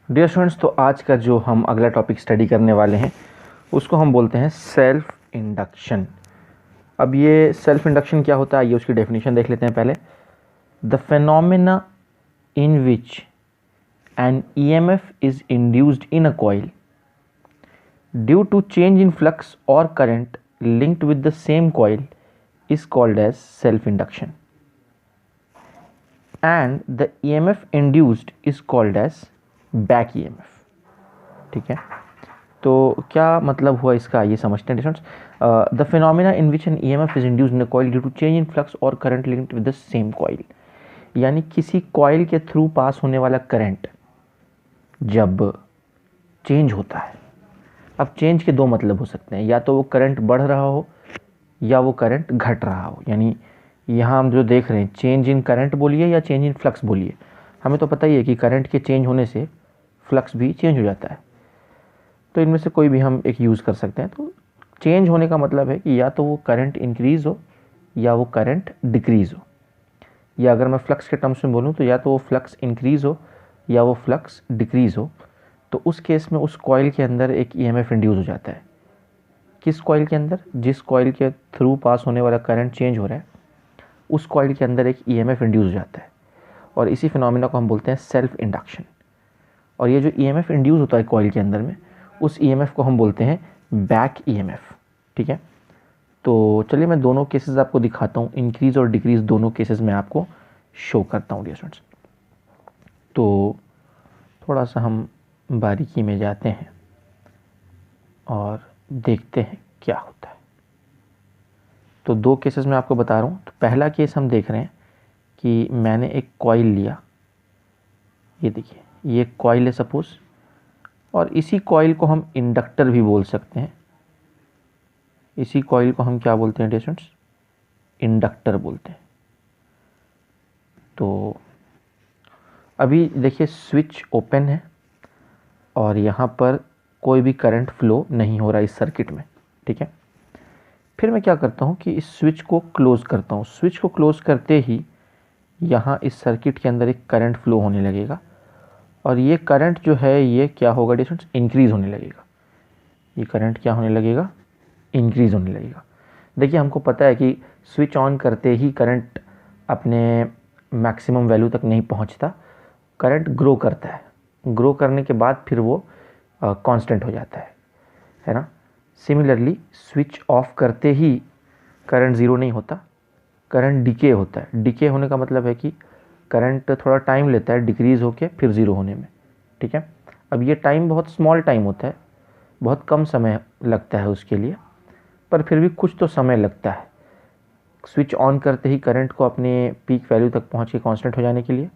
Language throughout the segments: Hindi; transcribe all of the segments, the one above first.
डियर स्टूडेंट्स, तो आज का जो हम अगला टॉपिक स्टडी करने वाले हैं उसको हम बोलते हैं सेल्फ इंडक्शन। अब ये सेल्फ इंडक्शन क्या होता है, ये उसकी डेफिनेशन देख लेते हैं पहले। The phenomena in which an EMF is induced in a coil due to change in flux और current linked with the same coil is called as self induction, and the EMF induced is called as back EMF। ठीक है, तो क्या मतलब हुआ इसका, ये समझते हैं डिस्टेंट्स। The phenomena in which an EMF is induced in a coil due to change in flux और current linked with the same coil, यानी किसी कॉइल के थ्रू पास होने वाला करंट जब चेंज होता है। अब चेंज के दो मतलब हो सकते हैं, या तो वो करंट बढ़ रहा हो या वो करंट घट रहा हो। यानी यहाँ हम जो देख रहे हैं चेंज इन करंट बोलिए या चेंज इन फ्लक्स बोलिए, हमें तो पता ही है कि करंट के चेंज होने से फ्लक्स भी चेंज हो जाता है, तो इनमें से कोई भी हम एक यूज़ कर सकते हैं। तो चेंज होने का मतलब है कि या तो वो करंट इंक्रीज़ हो या वो करंट डिक्रीज़ हो, या अगर मैं फ्लक्स के टर्म्स में बोलूँ तो या तो वो फ्लक्स इंक्रीज़ हो या वो फ्लक्स डिक्रीज़ हो। तो उस केस में उस कॉइल के अंदर एक ईएमएफ इंड्यूस हो जाता है। किस कॉइल के अंदर? जिस कॉइल के थ्रू पास होने वाला करंट चेंज हो रहा है उस कॉइल के अंदर एक ईएमएफ इंड्यूस हो जाता है, और इसी फिनोमिना को हम बोलते हैं सेल्फ इंडक्शन। और ये जो ईएमएफ इंड्यूस होता है कॉइल के अंदर में, उस ईएमएफ को हम बोलते हैं बैक ईएमएफ। ठीक है, तो चलिए मैं दोनों केसेस आपको दिखाता हूँ, इंक्रीज़ और डिक्रीज़ दोनों केसेस में आपको शो करता हूँ डियर स्टूडेंट्स। तो थोड़ा सा हम बारीकी में जाते हैं और देखते हैं क्या होता है। तो दो केसेस मैं आपको बता रहा हूँ। तो पहला केस हम देख रहे हैं कि मैंने एक कॉइल लिया, ये देखिए ये कॉइल है सपोज़, और इसी कॉइल को हम इंडक्टर भी बोल सकते हैं। इसी कॉइल को हम क्या बोलते हैं डियर स्टूडेंट्स? इंडक्टर बोलते हैं। तो अभी देखिए स्विच ओपन है और यहाँ पर कोई भी करंट फ्लो नहीं हो रहा इस सर्किट में। ठीक है, फिर मैं क्या करता हूँ कि इस स्विच को क्लोज़ करता हूँ। स्विच को क्लोज़ करते ही यहाँ इस सर्किट के अंदर एक करंट फ्लो होने लगेगा, और ये करंट जो है ये क्या होगा डियर स्टूडेंट्स? इंक्रीज़ होने लगेगा। ये करंट क्या होने लगेगा? इंक्रीज़ होने लगेगा। देखिए हमको पता है कि स्विच ऑन करते ही करंट अपने मैक्सिमम वैल्यू तक नहीं पहुंचता, करंट ग्रो करता है। ग्रो करने के बाद फिर वो कांस्टेंट हो जाता है ना। सिमिलरली स्विच ऑफ करते ही करंट ज़ीरो नहीं होता, करंट डिके होता है। डिके होने का मतलब है कि करंट थोड़ा टाइम लेता है डिक्रीज़ होके फिर ज़ीरो होने में। ठीक है, अब ये टाइम बहुत स्मॉल टाइम होता है, बहुत कम समय लगता है उसके लिए, पर फिर भी कुछ तो समय लगता है स्विच ऑन करते ही करंट को अपने पीक वैल्यू तक पहुंच के कांस्टेंट हो जाने के लिए,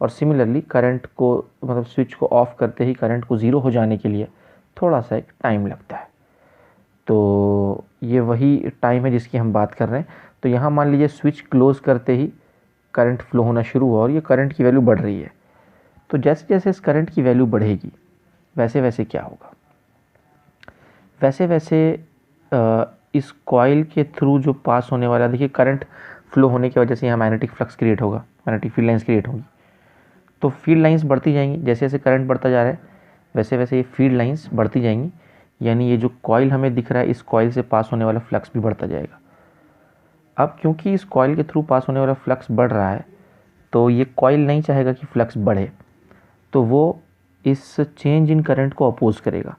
और सिमिलरली करंट को मतलब स्विच को ऑफ करते ही करंट को ज़ीरो हो जाने के लिए थोड़ा सा एक टाइम लगता है। तो ये वही टाइम है जिसकी हम बात कर रहे हैं। तो यहाँ मान लीजिए स्विच क्लोज़ करते ही करंट फ्लो होना शुरू हुआ और ये करंट की वैल्यू बढ़ रही है। तो जैसे जैसे इस करंट की वैल्यू बढ़ेगी वैसे वैसे क्या होगा? वैसे वैसे इस कॉइल के थ्रू जो पास होने वाला, देखिए करंट फ्लो होने की वजह से यहाँ मैग्नेटिक फ्लक्स क्रिएट होगा, मैग्नेटिक फील्ड लाइंस क्रिएट होगी। तो फील्ड लाइंस बढ़ती जाएंगी, जैसे जैसे करंट बढ़ता जा रहा है वैसे वैसे ये फील्ड लाइंस बढ़ती जाएंगी, यानी ये जो कॉइल हमें दिख रहा है इस कॉइल से पास होने वाला फ्लक्स भी बढ़ता जाएगा। अब क्योंकि इस कॉइल के थ्रू पास होने वाला फ्लक्स बढ़ रहा है तो ये कॉइल नहीं चाहेगा कि फ्लक्स बढ़े, तो वो इस चेंज इन करंट को अपोज करेगा,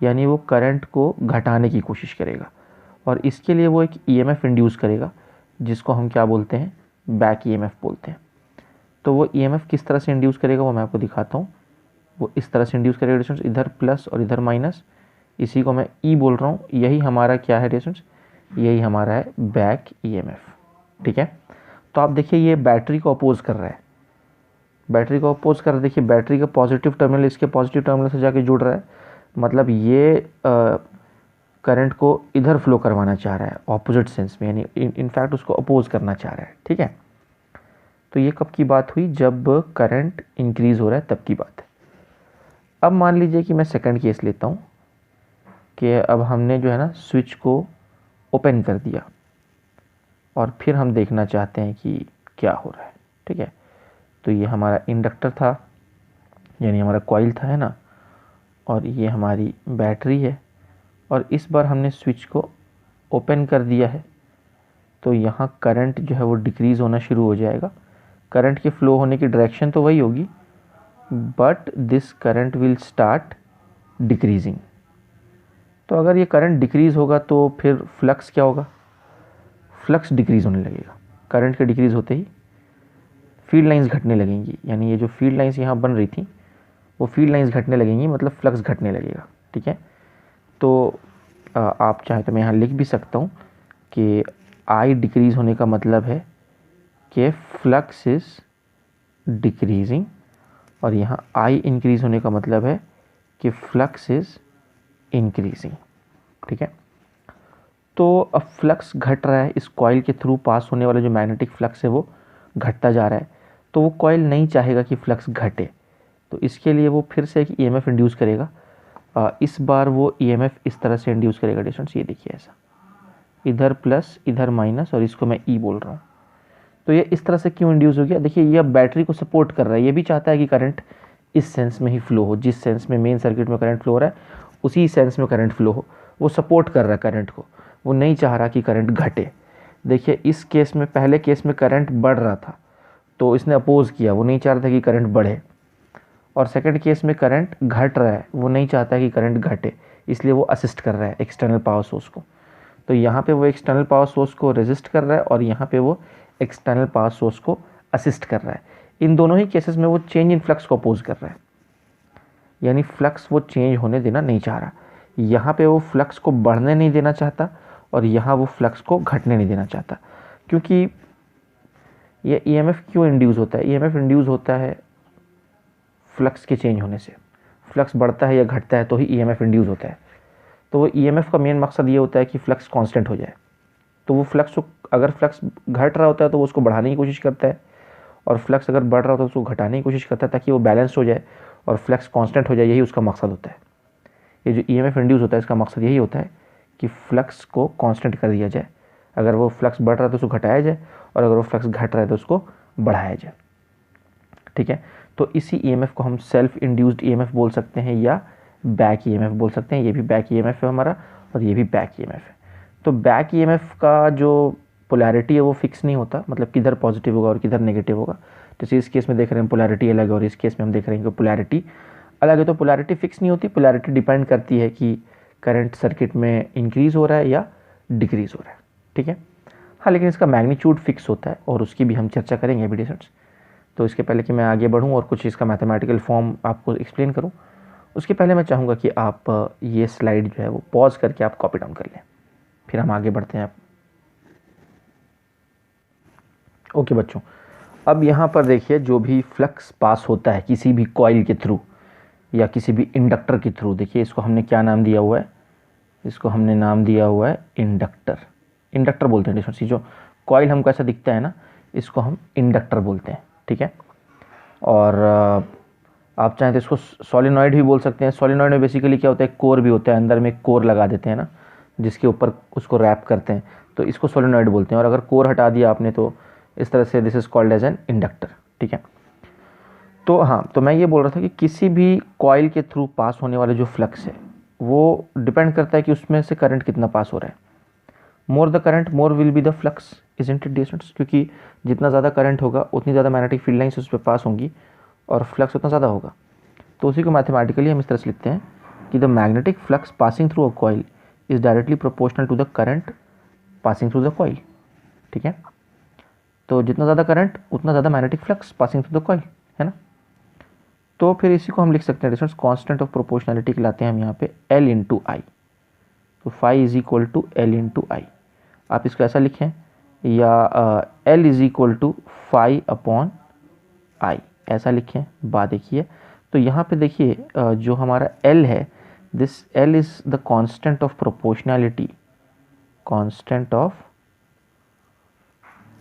यानी वो करंट को घटाने की कोशिश करेगा, और इसके लिए वो एक ईएमएफ इंड्यूस करेगा जिसको हम क्या बोलते हैं? बैक ईएमएफ बोलते हैं। तो वो ईएमएफ किस तरह से इंड्यूस करेगा वो मैं आपको दिखाता हूँ। वो इस तरह से इंड्यूस करेगा डिस्टेंस, इधर प्लस और इधर माइनस, इसी को मैं ई बोल रहा हूँ। यही हमारा क्या है डिस्टेंस? यही हमारा है बैक ईएमएफ। ठीक है, तो आप देखिए ये बैटरी को अपोज कर रहा है, बैटरी को अपोज कर रहा है। देखिए बैटरी का पॉजिटिव टर्मिनल इसके पॉजिटिव टर्मिनल से जाके जुड़ रहा है, मतलब ये करंट को इधर फ्लो करवाना चाह रहा है ऑपोजिट सेंस में, यानी इनफैक्ट उसको अपोज करना चाह रहा है। ठीक है, तो ये कब की बात हुई? जब करंट इंक्रीज़ हो रहा है तब की बात है। अब मान लीजिए कि मैं सेकंड केस लेता हूँ कि अब हमने जो है ना स्विच को ओपन कर दिया और फिर हम देखना चाहते हैं कि क्या हो रहा है। ठीक है, तो ये हमारा इंडक्टर था, यानी हमारा कॉइल था है ना, और ये हमारी बैटरी है, और इस बार हमने स्विच को ओपन कर दिया है, तो यहाँ करंट जो है वो डिक्रीज़ होना शुरू हो जाएगा। करंट के फ्लो होने की डायरेक्शन तो वही होगी, but this current will start decreasing. तो अगर ये करंट डिक्रीज़ होगा तो फिर फ्लक्स क्या होगा, फ्लक्स डिक्रीज़ होने लगेगा। करंट के डिक्रीज़ होते ही फील्ड लाइंस घटने लगेंगी, यानी ये जो फील्ड लाइंस यहाँ बन रही थी वो फील्ड लाइंस घटने लगेंगी, मतलब फ्लक्स घटने लगेगा। ठीक है, तो आप चाहे तो मैं यहाँ लिख भी सकता हूँ कि आई डिक्रीज़ होने का मतलब है कि फ्लक्स इज़ डिक्रीजिंग, और यहाँ आई इंक्रीज़ होने का मतलब है कि फ्लक्स इज़ इंक्रीजिंग। ठीक है, तो अब फ्लक्स घट रहा है, इस कॉइल के थ्रू पास होने वाला जो मैग्नेटिक फ्लक्स है वो घटता जा रहा है, तो वो कॉइल नहीं चाहेगा कि फ्लक्स घटे, तो इसके लिए वो फिर से एक ईएमएफ इंड्यूस करेगा। इस बार वो ईएमएफ इस तरह से इंड्यूस करेगा डिस्टेंस, ये देखिए ऐसा, इधर प्लस इधर माइनस, और इसको मैं ई बोल रहा हूँ। तो ये इस तरह से क्यों इंड्यूस हो गया, देखिए ये बैटरी को सपोर्ट कर रहा है, ये भी चाहता है कि करंट इस सेंस में ही फ्लो हो, जिस सेंस में मेन सर्किट में करंट फ्लो हो रहा है उसी सेंस में करंट फ्लो हो, वो सपोर्ट कर रहा है करंट को, वो नहीं चाह रहा कि करंट घटे। देखिए इस केस में, पहले केस में करंट बढ़ रहा था तो इसने अपोज किया, वो नहीं चाह रहा था कि करंट बढ़े, और सेकंड केस में करंट घट रहा है, वो नहीं चाहता कि करंट घटे, इसलिए वो असिस्ट कर रहा है एक्सटर्नल पावर सोर्स को। तो यहाँ पे वो एक्सटर्नल पावर सोर्स को रेजिस्ट कर रहा है, और यहाँ पे वो एक्सटर्नल पावर सोर्स को असिस्ट कर रहा है। इन दोनों ही केसेस में वो चेंज इन फ्लक्स को अपोज कर रहा है, यानी फ्लक्स वो चेंज होने देना नहीं चाह रहा। यहाँ पे वो फ्लक्स को बढ़ने नहीं देना चाहता, और यहाँ वो फ्लक्स को घटने नहीं देना चाहता। क्योंकि ये ईएमएफ क्यों इंड्यूस होता है, ईएमएफ इंड्यूस होता है फ्लक्स के चेंज होने से। फ्लक्स बढ़ता है या घटता है तो ही ईएमएफ इंड्यूस होता है। तो वो ईएमएफ का मेन मकसद ये होता है कि फ्लक्स कांस्टेंट हो जाए। तो वो फ्लक्स को, अगर फ्लक्स घट रहा होता है तो वो उसको बढ़ाने की कोशिश करता है, और फ्लक्स अगर बढ़ रहा होता है तो उसको घटाने की कोशिश करता है, ताकि वो बैलेंस हो जाए और फ्लक्स कांस्टेंट हो जाए, यही उसका मकसद होता है। ये जो ईएमएफ इंड्यूस होता है इसका मकसद यही होता है कि फ्लक्स को कांस्टेंट कर दिया जाए। अगर वो फ्लक्स बढ़ रहा है तो उसको घटाया जाए, और अगर वो फ्लक्स घट रहा है तो उसको बढ़ाया जाए। ठीक है, तो इसी ईएमएफ को हम सेल्फ इंड्यूस्ड ईएमएफ बोल सकते हैं या बैक ईएमएफ बोल सकते हैं। ये भी बैक ईएमएफ है हमारा, और ये भी बैक ईएमएफ है। तो बैक ईएमएफ का जो पोलैरिटी है वो फिक्स नहीं होता, मतलब किधर पॉजिटिव होगा और किधर नेगेटिव होगा। जैसे इस केस में देख रहे हैं पोलैरिटी अलग है, और इस केस में हम देख रहे हैं कि पोलैरिटी अलग है। तो पोलैरिटी फिक्स नहीं होती, पोलैरिटी डिपेंड करती है कि करंट सर्किट में इंक्रीज़ हो रहा है या डिक्रीज़ हो रहा है। ठीक है, हाँ, लेकिन इसका मैग्नीट्यूड फिक्स होता है, और उसकी भी हम चर्चा करेंगे अभी डिस्टेंस। तो इसके पहले कि मैं आगे बढ़ूं और कुछ इसका मैथमेटिकल फॉर्म आपको एक्सप्लेन करूं, उसके पहले मैं चाहूँगा कि आप ये स्लाइड जो है वो पॉज करके आप कॉपी डाउन कर लें, फिर हम आगे बढ़ते हैं। ओके बच्चों, अब यहाँ पर देखिए जो भी फ्लक्स पास होता है किसी भी कॉइल के थ्रू या किसी भी इंडक्टर के थ्रू, देखिए इसको हमने क्या नाम दिया हुआ है, इसको हमने नाम दिया हुआ है इंडक्टर। इंडक्टर बोलते हैं डिस्टेंस, जो कॉइल हमको ऐसा दिखता है ना, इसको हम इंडक्टर बोलते हैं। ठीक है, और आप चाहें तो इसको सोलिनॉइड भी बोल सकते हैं। सोलिनॉइड में बेसिकली क्या होता है, कोर भी होता है, अंदर में कोर लगा देते हैं ना, जिसके ऊपर उसको रैप करते हैं, तो इसको सोलिनॉइड बोलते हैं। और अगर कोर हटा दिया आपने तो इस तरह से this is called as an inductor. ठीक है, तो हाँ, तो मैं ये बोल रहा था कि किसी भी कॉइल के थ्रू पास होने वाले जो फ्लक्स है वो डिपेंड करता है कि उसमें से करंट कितना पास हो रहा है। More the current more will be the flux, isn't it distance, क्योंकि जितना ज़्यादा करंट होगा उतनी ज़्यादा मैग्नेटिक फील्ड लाइंस उस पर पास होंगी और फ्लक्स उतना ज़्यादा होगा। तो उसी को मैथमेटिकली हम इस तरह से लिखते हैं कि the magnetic flux passing through a coil is directly proportional to the current passing through the coil. ठीक है, तो जितना ज़्यादा करंट उतना ज़्यादा magnetic flux passing through the coil, है ना। तो फिर इसी को हम लिख सकते हैं डिस्टेंस कांस्टेंट ऑफ प्रोपोर्शनैलिटी कहलाते हैं हम यहाँ पे L इंटू आई। तो phi is equal to L into I, आप इसको ऐसा लिखें, या L is equal to phi upon I, ऐसा लिखें। बात देखिए, तो यहाँ पे देखिए जो हमारा L है, this L is the constant of proportionality, constant of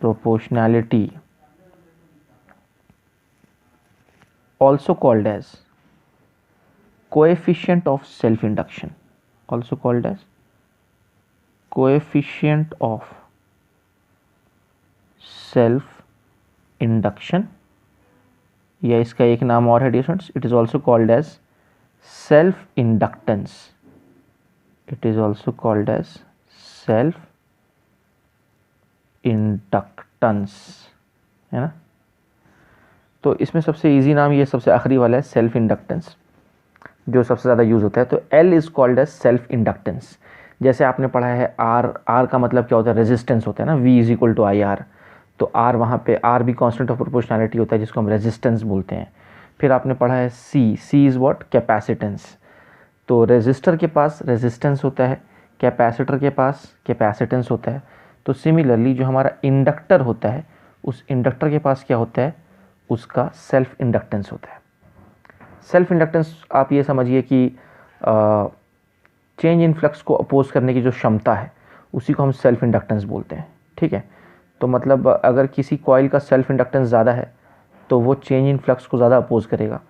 proportionality also called as coefficient of self induction, also called as coefficient of self induction या इसका एक नाम और है dear students, it is also called as self inductance. It is also called as self inductance, है ना। तो इसमें सबसे इजी नाम ये सबसे आखिरी वाला है, सेल्फ इंडक्टेंस, जो सबसे ज़्यादा यूज़ होता है। तो L is called as self inductance. जैसे आपने पढ़ा है R का मतलब क्या होता है, रेजिस्टेंस होता है ना, V is equal to IR। तो R वहाँ पे R भी कांस्टेंट ऑफ प्रोपोर्शनैलिटी होता है जिसको हम रेजिस्टेंस बोलते हैं। फिर आपने पढ़ा है C इज़ व्हाट, कैपेसिटेंस। तो रेजिस्टर के पास रेजिस्टेंस होता है, कैपेसिटर के पास कैपेसिटेंस होता है। तो सिमिलरली जो हमारा इंडक्टर होता है, उस इंडक्टर के पास क्या होता है, उसका सेल्फ इंडक्टेंस होता है। सेल्फ इंडक्टेंस आप ये समझिए कि चेंज इन फ्लक्स को अपोज करने की जो क्षमता है उसी को हम सेल्फ इंडक्टेंस बोलते हैं, ठीक है। तो मतलब अगर किसी कॉइल का सेल्फ इंडक्टेंस ज़्यादा है तो वो चेंज इन फ्लक्स को ज़्यादा अपोज करेगा,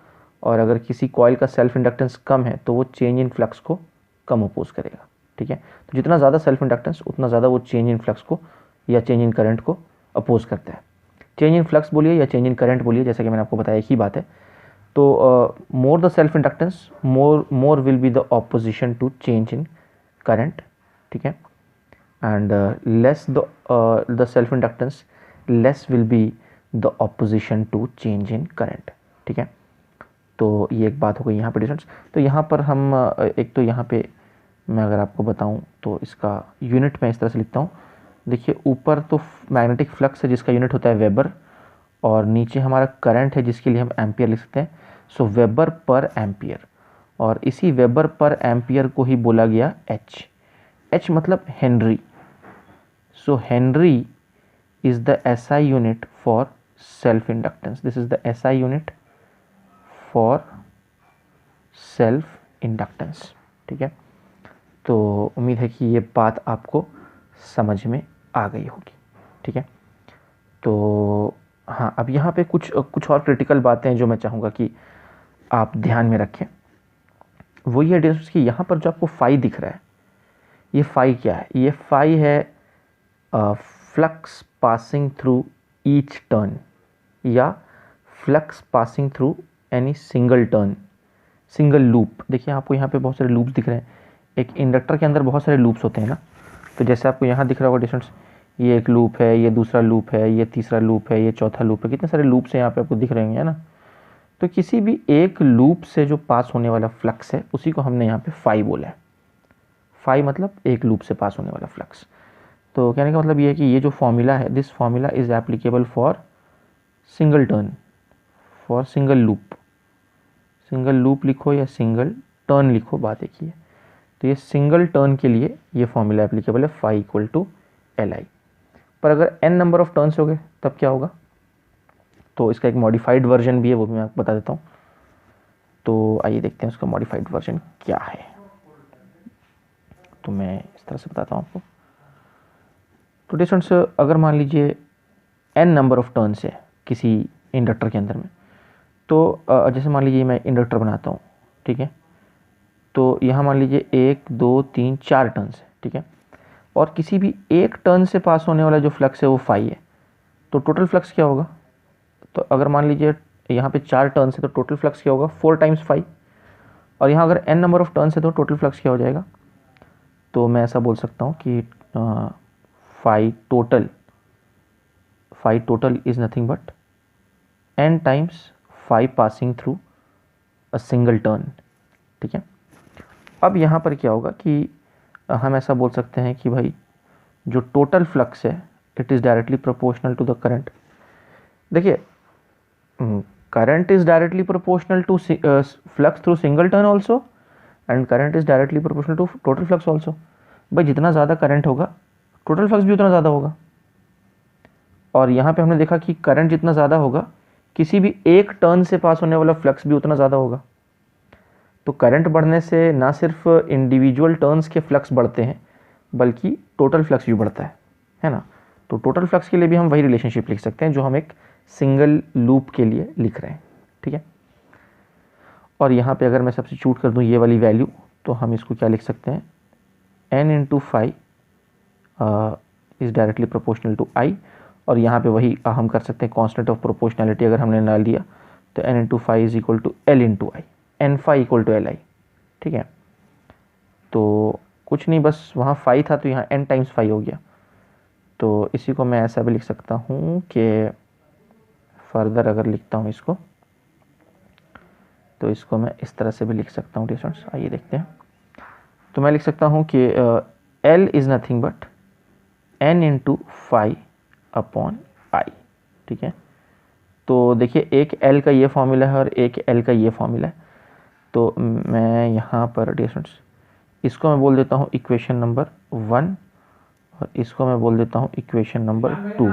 और अगर किसी कॉइल का सेल्फ इंडक्टेंस कम है तो वो चेंज इन फ्लक्स को कम अपोज करेगा, ठीक है। तो जितना ज़्यादा सेल्फ इंडक्टेंस उतना ज़्यादा वो चेंज इन फ्लक्स को या चेंज इन करंट को अपोज करता है। चेंज इन फ्लक्स बोलिए या चेंज इन करंट बोलिए, जैसा कि मैंने आपको बताया एक ही बात है। तो more the self inductance more will be the opposition to change in current, ठीक है। And less the self inductance less will be the opposition to change in current, ठीक है। तो ये एक बात हो गई यहाँ पे डिस्टेंस। तो यहाँ पर हम एक तो यहाँ पे मैं अगर आपको बताऊँ तो इसका यूनिट मैं इस तरह से लिखता हूँ। देखिए ऊपर तो मैग्नेटिक फ्लक्स है जिसका यूनिट होता है वेबर, और नीचे हमारा करंट है जिसके लिए हम एम्पियर लिख सकते हैं। सो वेबर पर एम्पियर, और इसी वेबर पर एम्पियर को ही बोला गया एच मतलब Henry. So Henry is the SI unit for self inductance. This is the SI unit for self inductance, ठीक है। तो उम्मीद है कि ये बात आपको समझ में आ गई होगी, ठीक है। तो हाँ, अब यहाँ पे कुछ और क्रिटिकल बातें हैं जो मैं चाहूँगा कि आप ध्यान में रखें। वो ये डिस्टेंस कि यहाँ पर जो आपको फाई दिख रहा है, ये फाई क्या है, ये फाई है flux passing through each turn, या flux passing through any single turn, single loop. देखिए आपको यहाँ पे बहुत सारे लूप्स दिख रहे हैं। एक इंडक्टर के अंदर बहुत सारे लूप्स होते हैं ना, तो जैसे आपको यहाँ दिख रहा होगा डिस्टेंस, ये एक लूप है, ये दूसरा लूप है, ये तीसरा लूप है, ये चौथा लूप है, कितने सारे लूप्स हैं यहाँ पे आपको दिख रहे हैं ना। तो किसी भी एक लूप से जो पास होने वाला फ्लक्स है उसी को हमने यहाँ पे फाई बोला है। फाई मतलब एक लूप से पास होने वाला फ्लक्स। तो कहने का मतलब ये है कि ये जो फॉर्मूला है, this formula is applicable for single turn, for single loop. Single loop लिखो या सिंगल टर्न लिखो, बात एक ही है। तो ये सिंगल टर्न के लिए ये फॉर्मूला एप्लीकेबल है, फाई इक्वल टू LI। पर अगर n नंबर ऑफ टर्न्स हो गए तब क्या होगा, तो इसका एक मॉडिफाइड वर्जन भी है, वो भी मैं आपको बता देता हूँ। तो आइए देखते हैं उसका मॉडिफाइड वर्जन क्या है। तो मैं इस तरह से बताता हूँ आपको। तो डिस्टेंस अगर मान लीजिए n नंबर ऑफ टर्न्स है किसी इंडक्टर के अंदर में, तो जैसे मान लीजिए मैं इंडक्टर बनाता हूँ, ठीक है। तो यहाँ मान लीजिए 1 2 3 4 टर्न्स है, ठीक है। और किसी भी एक टर्न से पास होने वाला जो फ्लक्स है वो फाई है, तो टोटल फ्लक्स क्या होगा। तो अगर मान लीजिए यहाँ पे 4 टर्न्स है तो टोटल फ्लक्स क्या होगा, 4 टाइम्स फाई। और यहाँ अगर n नंबर ऑफ टर्न्स है तो टोटल फ्लक्स क्या हो जाएगा। तो मैं ऐसा बोल सकता हूँ कि phi total is nothing but n times phi passing through a single turn, ठीक है। अब यहाँ पर क्या होगा कि हम ऐसा बोल सकते हैं कि भाई जो टोटल फ्लक्स है it is directly proportional to the current. देखिए current is directly proportional to flux through single turn also, and current is directly proportional to total flux also. भाई जितना ज़्यादा करंट होगा टोटल फ्लक्स भी उतना ज़्यादा होगा। और यहाँ पे हमने देखा कि करंट जितना ज़्यादा होगा किसी भी एक टर्न से पास होने वाला फ्लक्स भी उतना ज़्यादा होगा। तो करंट बढ़ने से ना सिर्फ इंडिविजुअल टर्न्स के फ्लक्स बढ़ते हैं बल्कि टोटल फ्लक्स भी बढ़ता है ना। तो टोटल फ्लक्स के लिए भी हम वही रिलेशनशिप लिख सकते हैं जो हम एक सिंगल लूप के लिए लिख रहे हैं, ठीक है। और यहाँ पे अगर मैं सब्स्टिट्यूट कर दूँ ये वाली वैल्यू, तो हम इसको क्या लिख सकते हैं, n into phi is directly proportional to I। और यहाँ पे वही हम कर सकते हैं कांस्टेंट ऑफ प्रोपोर्शनैलिटी अगर हमने डाल दिया तो n into five is equal to L into I, N phi equal to L I, ठीक है। तो कुछ नहीं, बस वहाँ फाई था तो यहाँ n टाइम्स फाई हो गया। तो इसी को मैं ऐसा भी लिख सकता हूँ कि फर्दर अगर लिखता हूँ इसको, तो इसको मैं इस तरह से भी लिख सकता हूँ स्टूडेंट्स। आइए देखते हैं। तो मैं लिख सकता हूँ कि L is nothing but n into phi upon I, ठीक है। तो देखिए एक L का ये फॉर्मूला है और एक L का ये फॉर्मूला है। तो मैं यहाँ पर स्टूडेंट्स इसको मैं बोल देता हूँ इक्वेशन नंबर 1 और इसको मैं बोल देता हूँ इक्वेशन नंबर 2।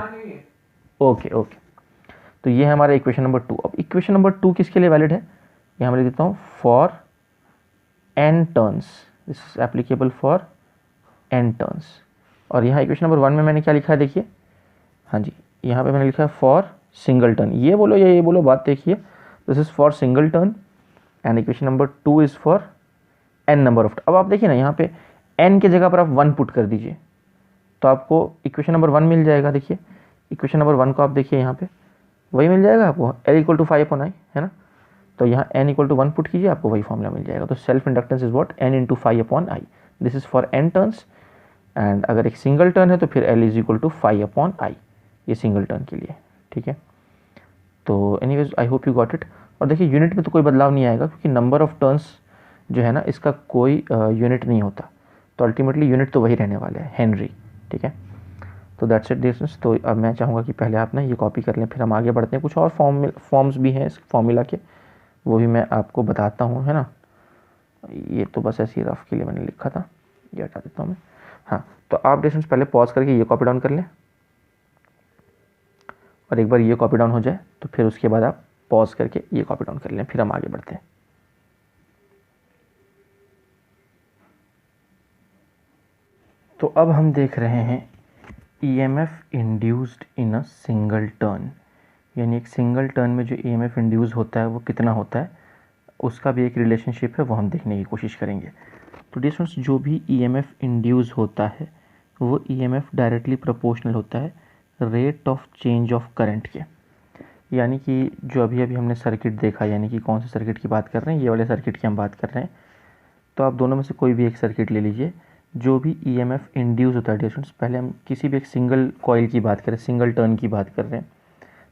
ओके ओके, तो ये है हमारा इक्वेशन नंबर 2। अब इक्वेशन नंबर 2 किसके लिए वैलिड है, यहाँ मैं लिख देता हूँ for n turns, this is applicable for n turns. और यहाँ इक्वेशन नंबर 1 में मैंने क्या लिखा है देखिए, हाँ जी, यहाँ पे मैंने लिखा है फॉर सिंगल टर्न, ये बोलो या ये बोलो, बात देखिए, this is for single turn and equation number 2 is for n number of. अब आप देखिए ना, यहाँ पे n की जगह पर आप 1 पुट कर दीजिए तो आपको इक्वेशन नंबर 1 मिल जाएगा। देखिए इक्वेशन नंबर 1 को आप देखिए, यहाँ पे वही मिल जाएगा आपको, L equal to 5 upon I, है ना। तो यहाँ n इक्वल टू 1 पुट कीजिए, आपको वही फॉर्मूला मिल जाएगा। तो self inductance is what, n into 5 upon I, this is for n turns. And अगर एक सिंगल टर्न है तो फिर L is equal to 5 upon I, ये सिंगल टर्न के लिए, ठीक है। तो anyways I hope you got it. और देखिए यूनिट में तो कोई बदलाव नहीं आएगा क्योंकि नंबर ऑफ टर्न्स जो है ना, इसका कोई यूनिट नहीं होता, तो अल्टीमेटली यूनिट तो वही रहने वाला है, हेनरी, ठीक है। तो दैट्स इट डिस्टेंस। तो अब मैं चाहूँगा कि पहले आप ना ये कॉपी कर लें, फिर हम आगे बढ़ते हैं। कुछ और फॉर्म्स भी हैं इस फॉर्मूला के, वो भी मैं आपको बताता हूँ, है ना। ये तो बस ऐसे ही रफ के लिए मैंने लिखा था, ये हटा देता हूँ मैं। हाँ, तो आप डिस्टेंस पहले पॉज करके ये कॉपी डाउन कर लें, और एक बार ये कॉपी डाउन हो जाए तो फिर उसके बाद आप पॉज करके ये कॉपी डाउन कर लें, फिर हम आगे बढ़ते हैं। तो अब हम देख रहे हैं EMF induced in a single turn, यानी एक सिंगल टर्न में जो EMF इंड्यूस होता है वो कितना होता है, उसका भी एक रिलेशनशिप है, वो हम देखने की कोशिश करेंगे। तो डिस्टेंस जो भी EMF इंड्यूस होता है वो EMF डायरेक्टली प्रोपोर्शनल होता है rate of change of current के। यानी कि जो अभी अभी हमने सर्किट देखा, यानी कि कौन से सर्किट की बात कर रहे हैं, ये वाले सर्किट की हम बात कर रहे हैं। तो आप दोनों में से कोई भी एक सर्किट ले लीजिए, जो भी EMF इंड्यूस होता है डिस्टेंस, पहले हम किसी भी एक सिंगल कॉइल की बात करें, सिंगल टर्न की बात कर रहे हैं,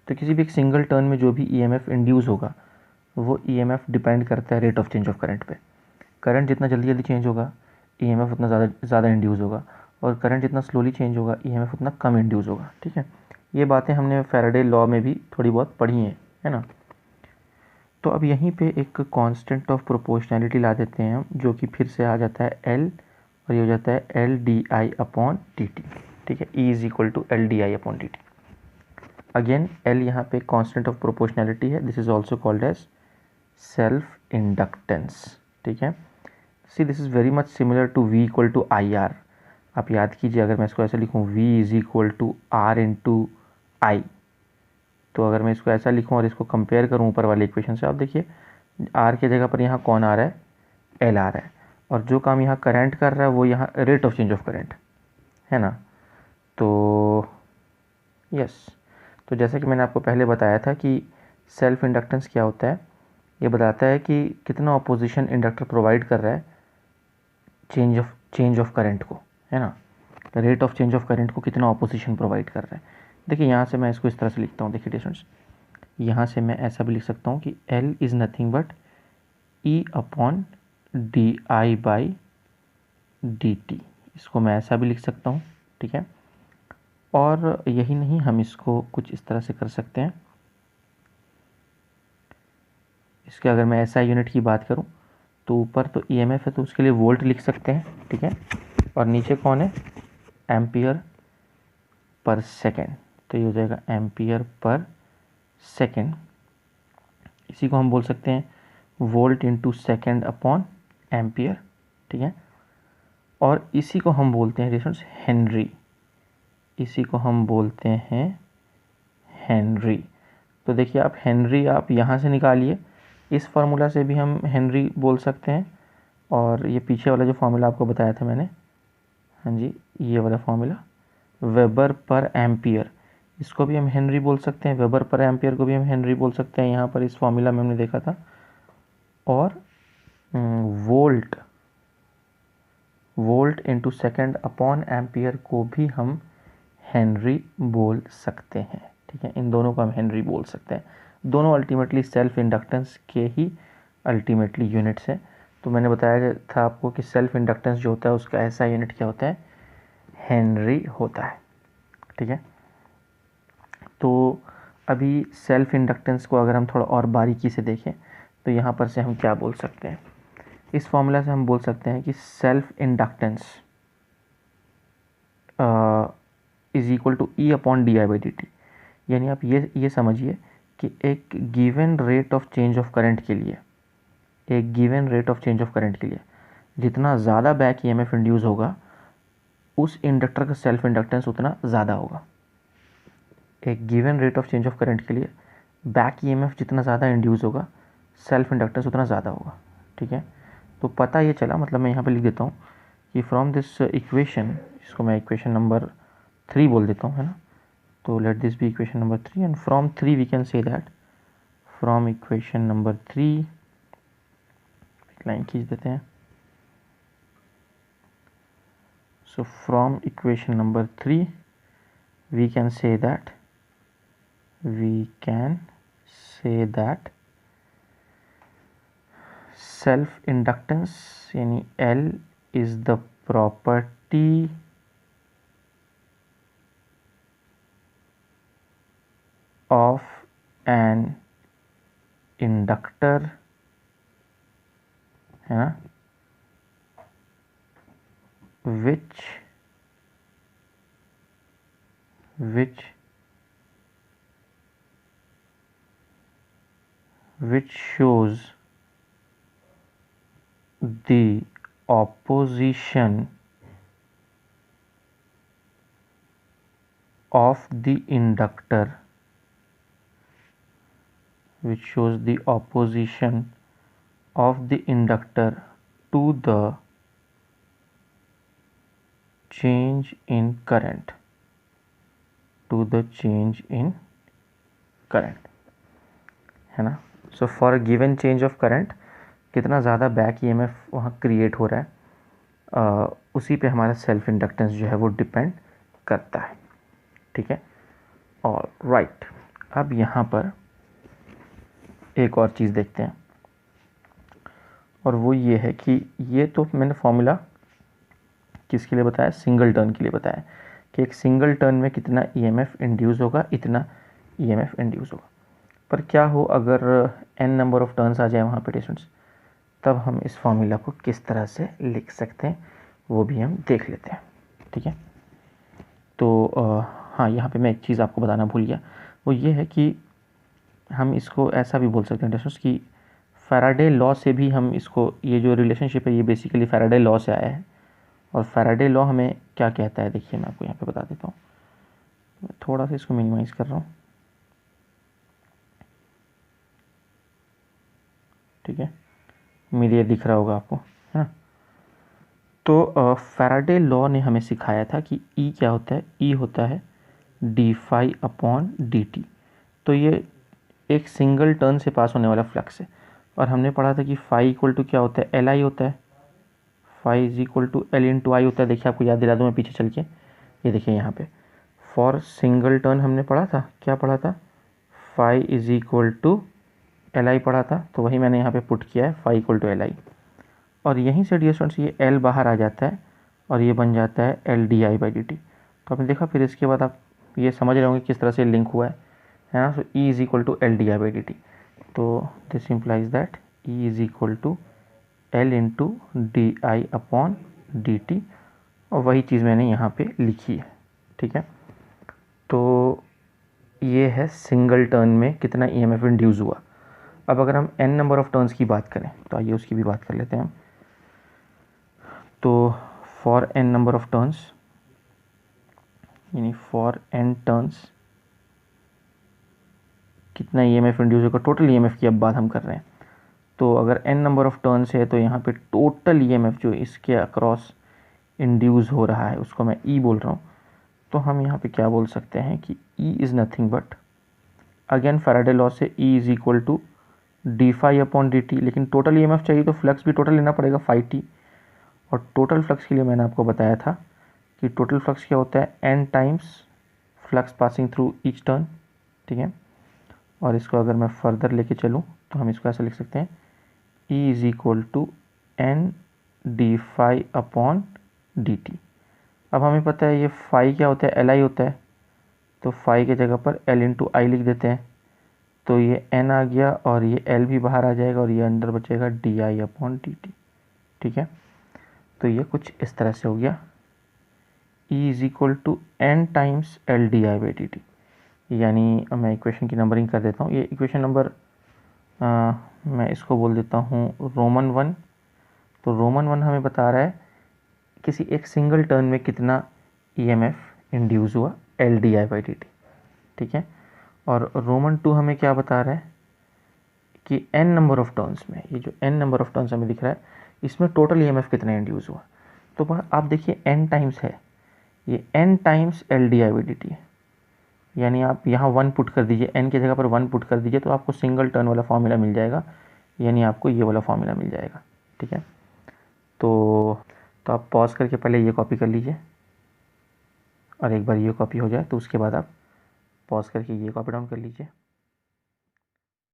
तो किसी भी एक सिंगल टर्न में जो भी EMF इंड्यूस होगा वो EMF डिपेंड करता है rate of change of current पे। करंट जितना जल्दी जल्दी चेंज होगा EMF उतना ज़्यादा इंड्यूस होगा, और करंट जितना स्लोली चेंज होगा EMF उतना कम इंड्यूस होगा, ठीक है। ये बातें हमने फैराडे लॉ में भी थोड़ी बहुत पढ़ी हैं, है ना। तो अब यहीं पे एक कांस्टेंट ऑफ प्रोपोर्शनैलिटी ला देते हैं हम, जो कि फिर से आ जाता है L, और ये हो जाता है LdI अपॉन dt, ठीक है। E is equal to LdI upon dt। Again L यहाँ पे कांस्टेंट ऑफ प्रोपोर्शनैलिटी है, this is also called as self inductance, ठीक है। See this is very much similar to V equal to IR। आप याद कीजिए, अगर मैं इसको ऐसे लिखूँ V is equal to R into I, तो अगर मैं इसको ऐसा लिखूँ और इसको कंपेयर करूँ ऊपर वाले इक्वेशन से, आप देखिए R की जगह पर यहाँ कौन आ रहा है, L आ रहा है, और जो काम यहाँ करंट कर रहा है वो यहाँ rate of change of current, है ना। तो यस, तो जैसा कि मैंने आपको पहले बताया था कि सेल्फ इंडक्टेंस क्या होता है, ये बताता है कि कितना ऑपोजिशन इंडक्टर प्रोवाइड कर रहा है चेंज ऑफ करंट को, है ना। Rate of change of current को कितना ऑपोजिशन प्रोवाइड कर रहा है। देखिए यहाँ से मैं इसको इस तरह से लिखता हूँ, देखिए डिस्टेंस, यहाँ से मैं ऐसा भी लिख सकता हूँ कि L is nothing but E upon DI by DT, इसको मैं ऐसा भी लिख सकता हूँ, ठीक है। और यही नहीं, हम इसको कुछ इस तरह से कर सकते हैं, इसके अगर मैं SI यूनिट की बात करूँ तो ऊपर तो EMF है तो उसके लिए वोल्ट लिख सकते हैं, ठीक है, और नीचे कौन है, एम्पियर पर सेकेंड, तो ये हो जाएगा एम्पियर पर सेकेंड। इसी को हम बोल सकते हैं volt into second upon ampere, ठीक है। और इसी को हम बोलते हैं डिस्टेंस हेनरी, इसी को हम बोलते हैं हेनरी। तो देखिए आप हेनरी आप यहाँ से निकालिए, इस फार्मूला से भी हम हेनरी बोल सकते हैं, और ये पीछे वाला जो फार्मूला आपको बताया था मैंने, हाँ जी, ये वाला फार्मूला वेबर पर एम्पियर, इसको भी हम हेनरी बोल सकते हैं, वेबर पर एम्पियर को भी हम हेनरी बोल सकते हैं, यहाँ पर इस फॉर्मूला में हमने देखा था। और volt into second upon ampere को भी हम हेनरी बोल सकते हैं, ठीक है। इन दोनों को हम हेनरी बोल सकते हैं। दोनों अल्टीमेटली सेल्फ इंडक्टेंस के ही अल्टीमेटली यूनिट्स हैं। तो मैंने बताया था आपको कि सेल्फ इंडक्टेंस जो होता है उसका ऐसा यूनिट क्या होता है, हेनरी होता है, ठीक है। तो अभी सेल्फ इंडक्टेंस को अगर हम थोड़ा और बारीकी से देखें तो यहाँ पर से हम क्या बोल सकते हैं, इस फॉर्मूला से हम बोल सकते हैं कि self inductance is equal to E upon d I by D t. यानी आप ये समझिए कि एक given rate of change of current के लिए, एक given rate of change of current के लिए जितना ज़्यादा बैक ईएमएफ इंड्यूस होगा उस इंडक्टर का सेल्फ इंडक्टेंस उतना ज़्यादा होगा। एक given rate of change of current के लिए बैक ईएमएफ जितना ज़्यादा इंड्यूस होगा सेल्फ इंडक्टेंस उतना ज़्यादा होगा, ठीक है। तो पता ये चला, मतलब मैं यहाँ पे लिख देता हूँ कि फ्रॉम दिस इक्वेशन, इसको मैं इक्वेशन नंबर 3 बोल देता हूँ, है ना। तो let this be equation number 3 and from 3 we can say that, from equation number 3 line खींच देते हैं। So from equation number 3 we can say that self inductance यानी L is the property of an inductor, है ना, which shows the opposition of the inductor, which shows the opposition of the inductor to the change in current, to the change in current, है ना। So for a given change of current कितना ज़्यादा बैक ईएमएफ वहाँ क्रिएट हो रहा है, उसी पे हमारा सेल्फ इंडक्टेंस जो है वो डिपेंड करता है, ठीक है। और राइट, अब यहाँ पर एक और चीज़ देखते हैं, और वो ये है कि ये तो मैंने फॉर्मूला किसके लिए बताया, सिंगल टर्न के लिए बताया कि एक सिंगल टर्न में कितना ईएमएफ इंड्यूस होगा, इतना ईएमएफ इंड्यूस होगा। पर क्या हो अगर n नंबर ऑफ टर्न्स आ जाए वहाँ पे स्टूडेंट्स, तब हम इस फॉर्मूला को किस तरह से लिख सकते हैं वो भी हम देख लेते हैं, ठीक है। तो हाँ, यहाँ पे मैं एक चीज़ आपको बताना भूल गया, वो ये है कि हम इसको ऐसा भी बोल सकते हैं स्टूडेंट्स कि फैराडे लॉ से भी हम इसको, ये जो रिलेशनशिप है ये बेसिकली फैराडे लॉ से आया है। और फैराडे लॉ हमें क्या कहता है, देखिए मैं आपको यहाँ पे बता देता हूँ, थोड़ा सा इसको मिनिमाइज़ कर रहा हूँ, ठीक है, उम्मीद ये दिख रहा होगा आपको, है ना। तो फैराडे लॉ ने हमें सिखाया था कि ई क्या होता है, ई होता है d phi upon D T. तो ये एक सिंगल टर्न से पास होने वाला फ्लक्स है, और हमने पढ़ा था कि फाई इक्वल टू क्या होता है, एल आई होता है, phi is equal to L into I होता है। देखिए आपको याद दिला दूँ मैं पीछे चल के, ये देखिए यहाँ पे फॉर सिंगल टर्न हमने पढ़ा था, क्या पढ़ा था, phi is equal to L I पढ़ा था, तो वही मैंने यहाँ पे पुट किया है, phi equal to L I. और यहीं से डियर स्टूडेंट्स ये एल बाहर आ जाता है और ये बन जाता है L D I by D T. तो आपने देखा, फिर इसके बाद आप ये समझ रहे होंगे किस तरह से लिंक हुआ है ना। So E is equal to L D I by D T, तो this implies that E is equal to L into D I upon D T, और वही चीज़ मैंने यहाँ पे लिखी है, ठीक है। तो ये है सिंगल टर्न में कितना ईएमएफ इंड्यूस हुआ। अब अगर हम n नंबर ऑफ़ टर्न्स की बात करें तो आइए उसकी भी बात कर लेते हैं हम। तो for n number of turns, यानी फॉर n टर्न्स कितना ईएमएफ इंड्यूस होगा, टोटल ईएमएफ की अब बात हम कर रहे हैं। तो अगर n नंबर ऑफ़ टर्न्स है तो यहाँ पे टोटल ईएमएफ जो इसके अक्रॉस इंड्यूस हो रहा है उसको मैं ई बोल रहा हूँ, तो हम यहाँ पे क्या बोल सकते हैं कि E is nothing but, again Faraday law से E is equal to d phi upon D t, लेकिन टोटल EMF चाहिए तो फ्लक्स भी टोटल लेना पड़ेगा फाई टी, और टोटल फ्लक्स के लिए मैंने आपको बताया था कि टोटल फ्लक्स क्या होता है, n times flux passing through each turn, ठीक है। और इसको अगर मैं फर्दर लेके चलूँ तो हम इसको ऐसे लिख सकते हैं, E is equal to n d phi upon D t. अब हमें पता है ये फाई क्या होता है, एल आई होता है, तो फाई के जगह पर एल इंटू आई लिख देते हैं, तो ये एन आ गया और ये एल भी बाहर आ जाएगा और ये अंदर बचेगा D I upon D T, ठीक है। तो ये कुछ इस तरह से हो गया, E is equal to n times L D I by D t. यानी मैं इक्वेशन की नंबरिंग कर देता हूँ, ये इक्वेशन नंबर मैं इसको बोल देता हूँ रोमन 1। तो रोमन 1 हमें बता रहा है किसी एक सिंगल टर्न में कितना EMF इंड्यूस हुआ L D I by D T, ठीक है। और रोमन 2 हमें क्या बता रहा है कि n नंबर ऑफ टर्न्स में, ये जो n नंबर ऑफ टर्न्स हमें दिख रहा है इसमें टोटल EMF कितना इंड्यूस हुआ। तो आप देखिए n टाइम्स है, ये n times L D I by D T है, यानी आप यहाँ 1 पुट कर दीजिए, n की जगह पर 1 पुट कर दीजिए तो आपको सिंगल टर्न वाला फॉर्मूला मिल जाएगा, यानी आपको ये वाला फॉर्मूला मिल जाएगा, ठीक है। तो आप पॉज करके पहले ये कॉपी कर लीजिए, और एक बार ये कॉपी हो जाए तो उसके बाद आप पॉज करके ये कॉपी डाउन कर लीजिए।